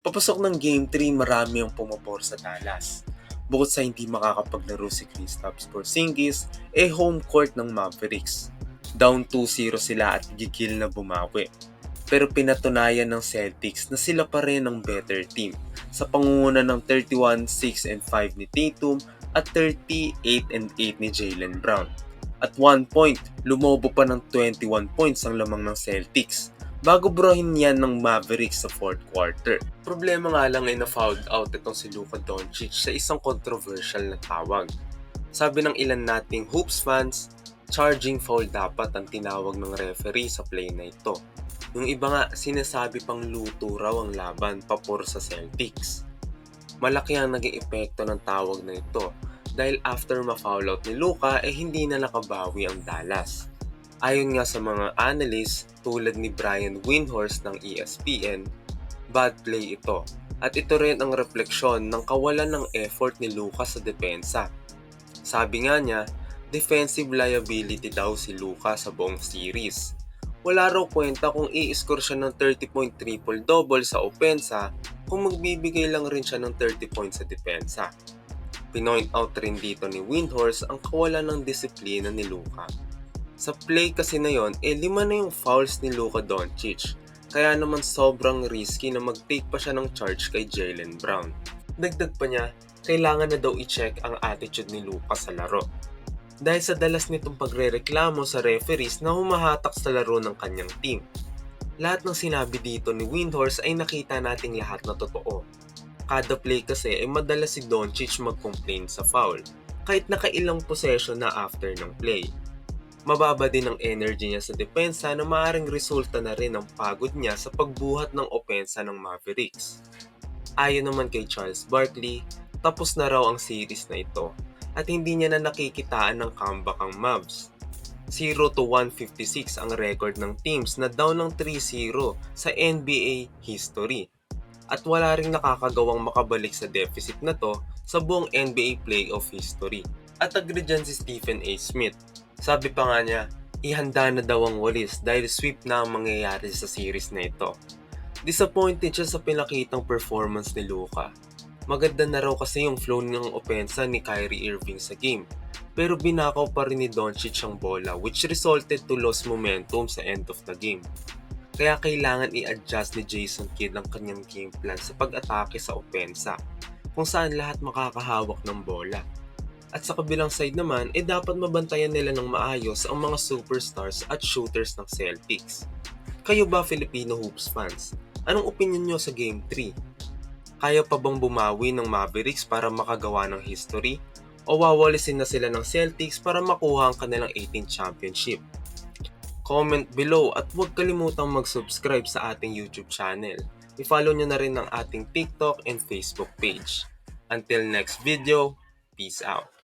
Papasok ng Game 3, marami ang pumapor sa Dallas. Bukod sa hindi makakapaglaro si Kristaps Porzingis, home court ng Mavericks. Down 2-0 sila at gigil na bumawi. Pero pinatunayan ng Celtics na sila pa rin ang better team sa pangunguna ng 31-6-5 ni Tatum at 38-8 ni Jaylen Brown. At 1 point, lumobo pa ng 21 points ang lamang ng Celtics bago brohin yan ng Mavericks sa 4th quarter. Problema nga lang ay na-fouled out itong si Luka Doncic sa isang controversial na tawag. Sabi ng ilan nating Hoops fans, charging foul dapat ang tinawag ng referee sa play na ito. Yung iba nga, sinasabi pang luto raw ang laban papor sa Celtics. Malaki ang naging epekto ng tawag na ito dahil after ma-foul out ni Luka hindi na nakabawi ang Dallas. Ayon nga sa mga analysts tulad ni Brian Windhorst ng ESPN, bad play ito at ito rin ang refleksyon ng kawalan ng effort ni Luka sa depensa. Sabi nga niya, defensive liability daw si Luka sa buong series. Wala raw kwenta kung i-score siya ng 30-point triple-double sa opensa kung magbibigay lang rin siya ng 30 points sa depensa. Pinoint out rin dito ni Windhorst ang kawalan ng disiplina ni Luka. Sa play kasi na yon, 5 na yung fouls ni Luka Doncic. Kaya naman sobrang risky na mag-take pa siya ng charge kay Jaylen Brown. Dagdag pa niya, kailangan na daw i-check ang attitude ni Luka sa laro. Dahil sa dalas nitong pagrereklamo sa referees na humahatak sa laro ng kanyang team. Lahat ng sinabi dito ni Windhorst ay nakita nating lahat na totoo. Kada play kasi ay madalas si Doncic mag-complain sa foul, kahit nakailang possession na after ng play. Mababa din ang energy niya sa depensa na maaaring resulta na rin ng pagod niya sa pagbuhat ng opensa ng Mavericks. Ayon naman kay Charles Barkley, tapos na raw ang series na ito at hindi niya na nakikitaan ng comeback ang Mavs. 0-156 ang record ng teams na down ng 3-0 sa NBA history at wala ring nakakagawang makabalik sa deficit na to sa buong NBA playoff history. At agree dyan si Stephen A. Smith. Sabi pa nga niya, ihanda na daw ang walis dahil sweep na ang mangyayari sa series na ito. Disappointed siya sa pinakitang performance ni Luka. Maganda na raw kasi yung flow ng opensa ni Kyrie Irving sa game. Pero binakaw pa rin ni Doncic ang bola which resulted to loss momentum sa end of the game. Kaya kailangan i-adjust ni Jason Kidd ang kanyang game plan sa pag-atake sa opensa kung saan lahat makakahawak ng bola. At sa kabilang side naman, dapat mabantayan nila ng maayos ang mga superstars at shooters ng Celtics. Kayo ba Filipino Hoops fans? Anong opinion nyo sa Game 3? Kaya pa bang bumawi ng Mavericks para makagawa ng history? O wawalisin na sila ng Celtics para makuha ang kanilang 18th championship? Comment below at huwag kalimutang mag-subscribe sa ating YouTube channel. I-follow nyo na rin ang ating TikTok and Facebook page. Until next video, peace out.